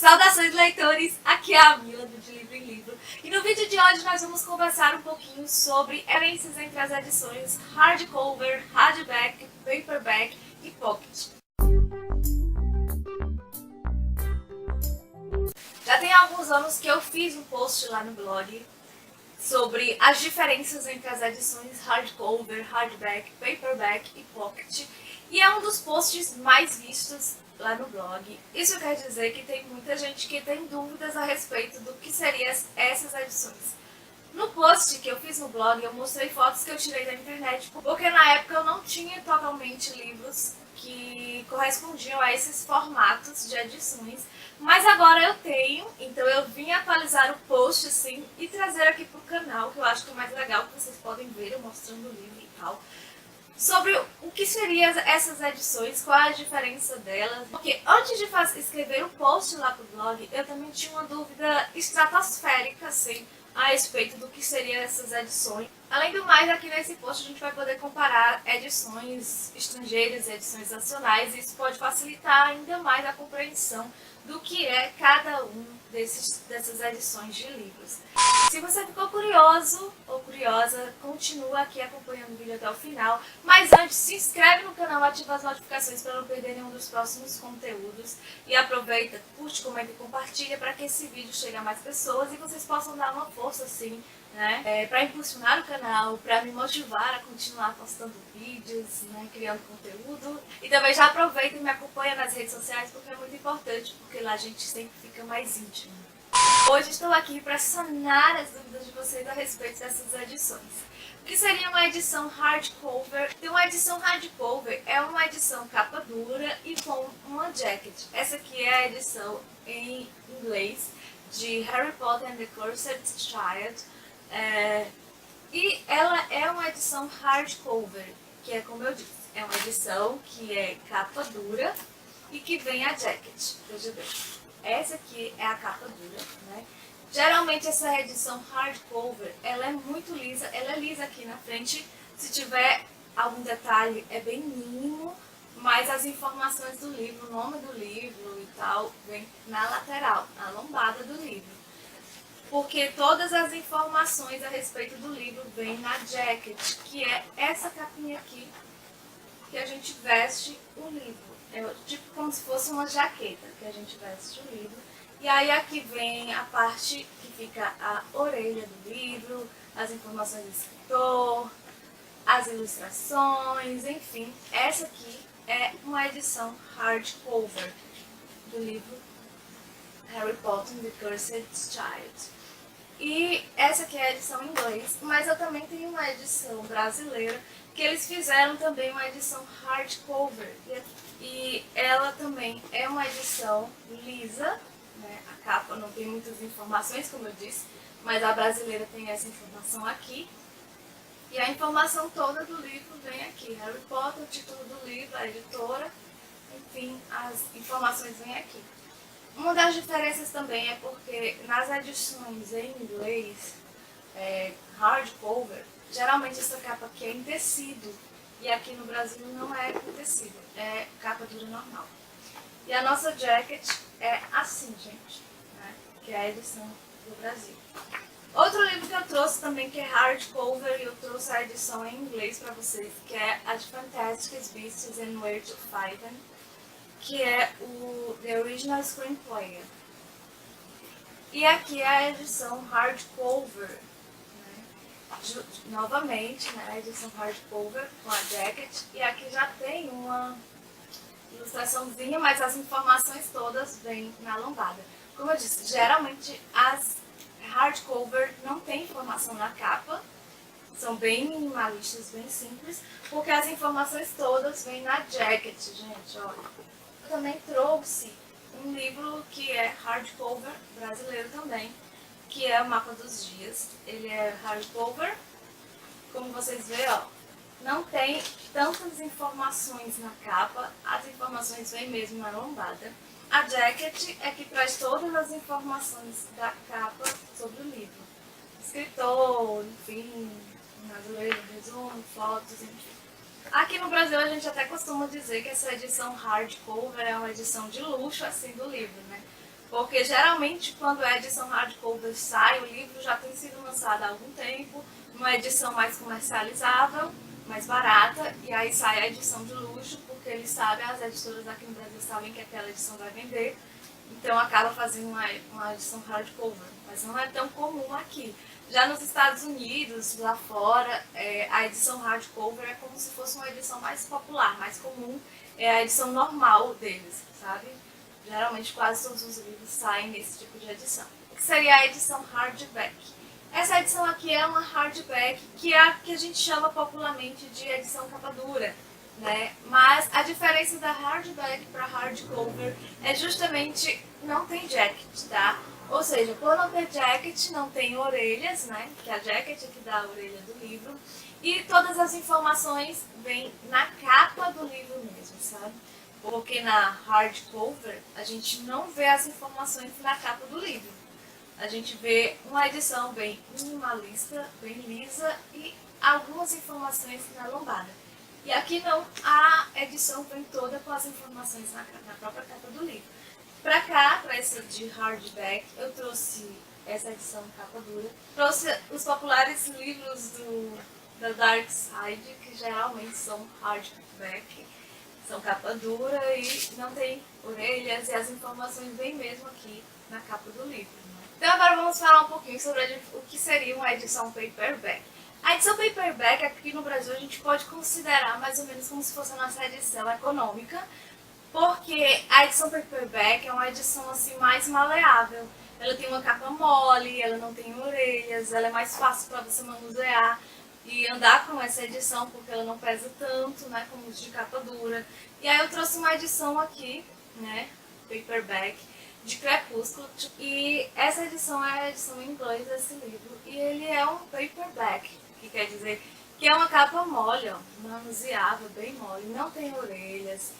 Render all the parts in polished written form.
Saudações, leitores! Aqui é a Mila do De Livro em Livro e no vídeo de hoje nós vamos conversar um pouquinho sobre diferenças entre as edições hardcover, hardback, paperback e pocket. Já tem alguns anos que eu fiz um post lá no blog sobre as diferenças entre as edições hardcover, hardback, paperback e pocket, e é um dos posts mais vistos lá no blog. Isso quer dizer que tem muita gente que tem dúvidas a respeito do que seriam essas edições. No post que eu fiz no blog, eu mostrei fotos que eu tirei da internet, porque na época eu não tinha totalmente livros que correspondiam a esses formatos de edições, mas agora eu tenho, então eu vim atualizar o post assim e trazer aqui pro canal, que eu acho que é mais legal, que vocês podem ver eu mostrando o livro e tal, sobre o que seriam essas edições, qual é a diferença delas. Porque antes de escrever o post lá pro blog, eu também tinha uma dúvida estratosférica, assim, a respeito do que seriam essas edições. Além do mais, aqui nesse post a gente vai poder comparar edições estrangeiras e edições nacionais, e isso pode facilitar ainda mais a compreensão do que é cada um dessas edições de livros. Se você ficou curioso ou curiosa, continua aqui acompanhando o vídeo até o final. Mas antes, se inscreve no canal, ativa as notificações para não perder nenhum dos próximos conteúdos. E aproveita, curte, comenta e compartilha para que esse vídeo chegue a mais pessoas e vocês possam dar uma força assim, né, para impulsionar o canal, para me motivar a continuar postando vídeos, né, criando conteúdo. E também já aproveita e me acompanha nas redes sociais, porque é muito importante, porque lá a gente sempre fica mais íntimo. Hoje estou aqui para sanar as dúvidas de vocês a respeito dessas edições. O que seria uma edição hardcover? Então, uma edição hardcover é uma edição capa dura e com uma jacket. Essa aqui é a edição em inglês de Harry Potter and the Cursed Child. E ela é uma edição hardcover, que é como eu disse, é uma edição que é capa dura e que vem a jacket. Veja bem. Essa aqui é a capa dura, né? Geralmente essa edição hardcover, ela é muito lisa, ela é lisa aqui na frente, se tiver algum detalhe é bem mínimo, mas as informações do livro, o nome do livro e tal, vem na lateral, na lombada do livro. Porque todas as informações a respeito do livro vêm na jacket, que é essa capinha aqui, que a gente veste o livro. É tipo como se fosse uma jaqueta que a gente veste o livro. E aí aqui vem a parte que fica a orelha do livro, as informações do escritor, as ilustrações, enfim. Essa aqui é uma edição hardcover do livro Harry Potter and the Cursed Child. E essa aqui é a edição em inglês, mas eu também tenho uma edição brasileira, que eles fizeram também uma edição hardcover. E ela também é uma edição lisa, né? A capa não tem muitas informações, como eu disse, mas a brasileira tem essa informação aqui. E a informação toda do livro vem aqui. Harry Potter, o título do livro, a editora, enfim, as informações vêm aqui. Uma das diferenças também é porque nas edições em inglês, hardcover, geralmente essa capa aqui é em tecido. E aqui no Brasil não é com tecido, é capa dura normal. E a nossa jacket é assim, gente, né? Que é a edição do Brasil. Outro livro que eu trouxe também, que é hardcover, e eu trouxe a edição em inglês para vocês, que é A Fantastic Beasts and Where to Find Them, que é o The Original Screenplay. E aqui é a edição hardcover, novamente, né, a edição hardcover com a jacket, e aqui já tem uma ilustraçãozinha, mas as informações todas vêm na lombada. Como eu disse, geralmente as hardcover não tem informação na capa, são bem minimalistas, bem simples, porque as informações todas vêm na jacket, gente, olha. Eu também trouxe um livro que é hardcover, brasileiro também, que é o Mapa dos Dias. Ele é hardcover, como vocês veem, ó, não tem tantas informações na capa, as informações vêm mesmo na lombada. A jacket é que traz todas as informações da capa sobre o livro. Escritor, enfim, brasileiro, resumo, fotos, enfim. Aqui no Brasil a gente até costuma dizer que essa edição hardcover é uma edição de luxo assim do livro, né? Porque geralmente quando a edição hardcover sai, o livro já tem sido lançado há algum tempo, uma edição mais comercializável, mais barata, e aí sai a edição de luxo, porque eles sabem, as editoras aqui no Brasil sabem que aquela edição vai vender, então acaba fazendo uma edição hardcover, mas não é tão comum aqui. Já nos Estados Unidos, lá fora, a edição hardcover é como se fosse uma edição mais popular, mais comum, é a edição normal deles, sabe? Geralmente quase todos os livros saem nesse tipo de edição. O que seria a edição hardback? Essa edição aqui é uma hardback, que é a que a gente chama popularmente de edição capa dura, né? Mas a diferença da hardback para hardcover é justamente não tem jacket, tá? Ou seja, por não ter jacket, não tem orelhas, né? Que a jacket é que dá a orelha do livro. E todas as informações vêm na capa do livro mesmo, sabe? Porque na hardcover a gente não vê as informações na capa do livro. A gente vê uma edição bem minimalista, bem lisa e algumas informações na lombada. E aqui não, a edição vem toda com as informações na própria capa do livro. Para cá, para esse de hardback, eu trouxe essa edição capa dura. Trouxe os populares livros da Dark Side, que geralmente são hardback, são capa dura e não tem orelhas, e as informações vêm mesmo aqui na capa do livro. Né? Então agora vamos falar um pouquinho sobre o que seria uma edição paperback. A edição paperback aqui no Brasil a gente pode considerar mais ou menos como se fosse a nossa edição econômica, porque a edição paperback é uma edição assim mais maleável. Ela tem uma capa mole, ela não tem orelhas, ela é mais fácil para você manusear e andar com essa edição, porque ela não pesa tanto, né, como os de capa dura. E aí eu trouxe uma edição aqui, né, paperback, de Crepúsculo, e essa edição é a edição em inglês desse livro, e ele é um paperback, que quer dizer que é uma capa mole, ó, manuseável, bem mole, não tem orelhas.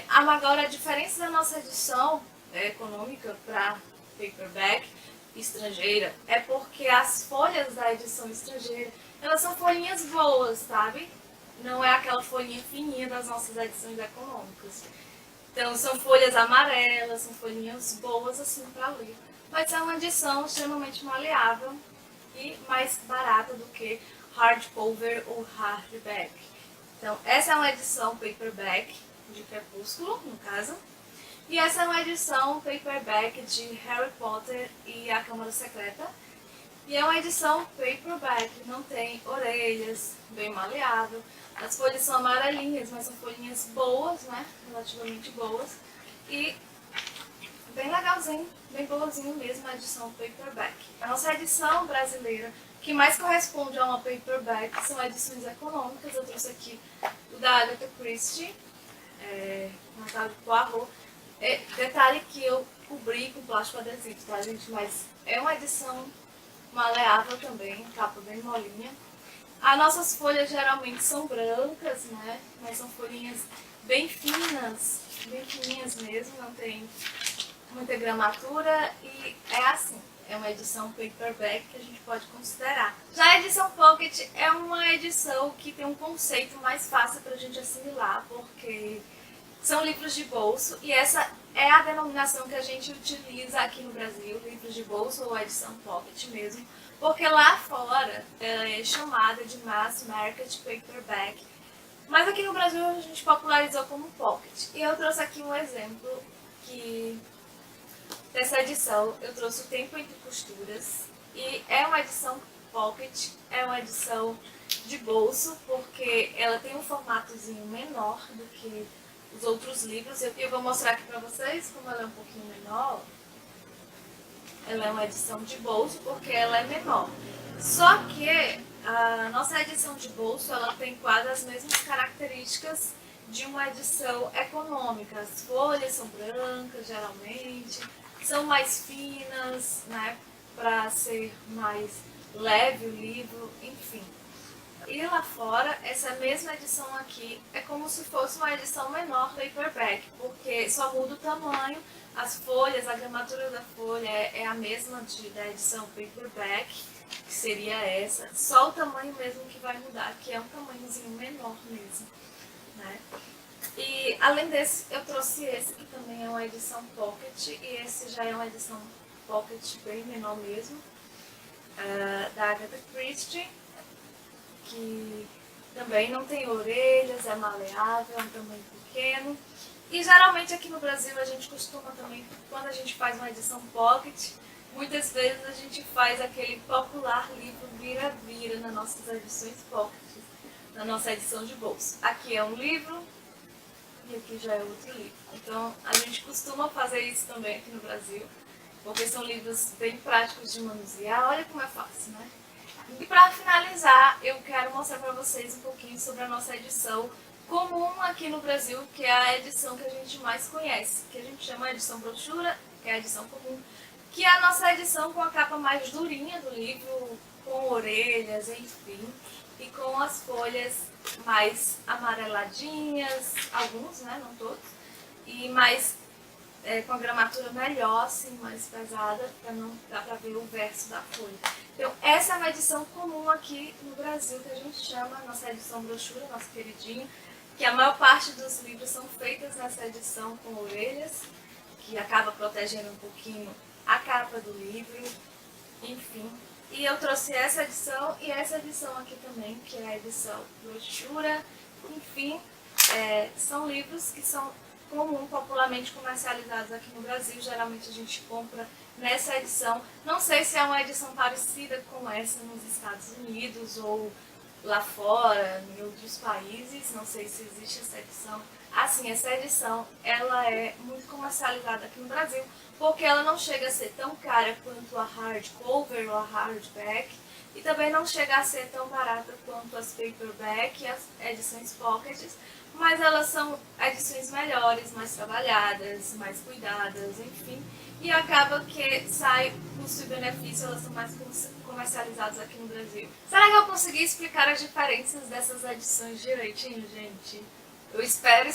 Agora, a diferença da nossa edição econômica para paperback estrangeira é porque as folhas da edição estrangeira, elas são folhinhas boas, sabe? Não é aquela folhinha fininha das nossas edições econômicas. Então são folhas amarelas, são folhinhas boas assim para ler. Mas é uma edição extremamente maleável e mais barata do que hardcover ou hardback. Então essa é uma edição paperback de Crepúsculo, no caso. E essa é uma edição paperback de Harry Potter e a Câmara Secreta. E é uma edição paperback, não tem orelhas, bem maleável. As folhas são amarelinhas, mas são folhinhas boas, né? Relativamente boas. E bem legalzinho, bem boazinho mesmo a edição paperback. A nossa edição brasileira, que mais corresponde a uma paperback, são edições econômicas. Eu trouxe aqui o da Agatha Christie, Natália Poirot. Detalhe que eu cobri com plástico adesivo, tá, gente? Mas é uma edição maleável também, capa bem molinha. As nossas folhas geralmente são brancas, né? Mas são folhinhas bem finas, bem fininhas mesmo, não tem muita gramatura e é assim. É uma edição paperback que a gente pode considerar. Já a edição pocket é uma edição que tem um conceito mais fácil para a gente assimilar, porque são livros de bolso e essa é a denominação que a gente utiliza aqui no Brasil, livros de bolso ou edição pocket mesmo, porque lá fora ela é chamada de mass market paperback, mas aqui no Brasil a gente popularizou como pocket. E eu trouxe aqui um exemplo dessa edição. Eu trouxe O Tempo Entre Costuras e é uma edição pocket, é uma edição de bolso, porque ela tem um formatozinho menor do que os outros livros. Eu vou mostrar aqui pra vocês como ela é um pouquinho menor. Ela é uma edição de bolso porque ela é menor. Só que a nossa edição de bolso, ela tem quase as mesmas características de uma edição econômica. As folhas são brancas, geralmente, são mais finas, né, para ser mais leve o livro, enfim. E lá fora, essa mesma edição aqui é como se fosse uma edição menor paperback, porque só muda o tamanho, as folhas, a gramatura da folha é a mesma da edição paperback, que seria essa, só o tamanho mesmo que vai mudar, que é um tamanhozinho menor mesmo, né? E além desse, eu trouxe esse que também é uma edição pocket, e esse já é uma edição pocket bem menor mesmo, da Agatha Christie, que também não tem orelhas, é maleável, é um tamanho pequeno. E geralmente aqui no Brasil a gente costuma também, quando a gente faz uma edição pocket, muitas vezes a gente faz aquele popular livro vira-vira nas nossas edições pocket, na nossa edição de bolso. Aqui é um livro e aqui já é outro livro. Então a gente costuma fazer isso também aqui no Brasil, porque são livros bem práticos de manusear. Olha como é fácil, né? E para finalizar, eu quero mostrar para vocês um pouquinho sobre a nossa edição comum aqui no Brasil, que é a edição que a gente mais conhece, que a gente chama de edição brochura, que é a edição comum, que é a nossa edição com a capa mais durinha do livro, com orelhas, enfim, e com as folhas mais amareladinhas, alguns, né, não todos, e mais com a gramatura melhor, assim, mais pesada, para não dar para ver o verso da folha. Então, essa é uma edição comum aqui no Brasil, que a gente chama nossa edição brochura, nosso queridinho, que a maior parte dos livros são feitas nessa edição com orelhas, que acaba protegendo um pouquinho a capa do livro, enfim. E eu trouxe essa edição e essa edição aqui também, que é a edição brochura, enfim, são livros que são comum, popularmente comercializados aqui no Brasil. Geralmente a gente compra nessa edição. Não sei se é uma edição parecida com essa nos Estados Unidos ou lá fora, em outros países. Não sei se existe essa edição. Assim, essa edição, ela é muito comercializada aqui no Brasil, porque ela não chega a ser tão cara quanto a hardcover ou a hardback, e também não chega a ser tão barata quanto as paperback e as edições pockets, mas elas são edições melhores, mais trabalhadas, mais cuidadas, enfim, e acaba que sai custo e benefício, elas são mais comercializadas aqui no Brasil. Será que eu consegui explicar as diferenças dessas edições direitinho, gente? Eu espero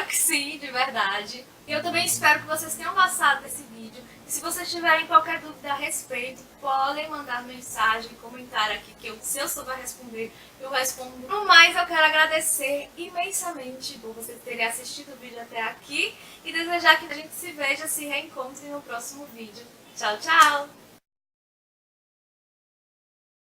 que sim, de verdade. E eu também espero que vocês tenham gostado desse vídeo. E se vocês tiverem qualquer dúvida a respeito, podem mandar mensagem, comentário aqui, que se eu souber responder, eu respondo. No mais, eu quero agradecer imensamente por vocês terem assistido o vídeo até aqui e desejar que a gente se veja, se reencontre no próximo vídeo. Tchau, tchau!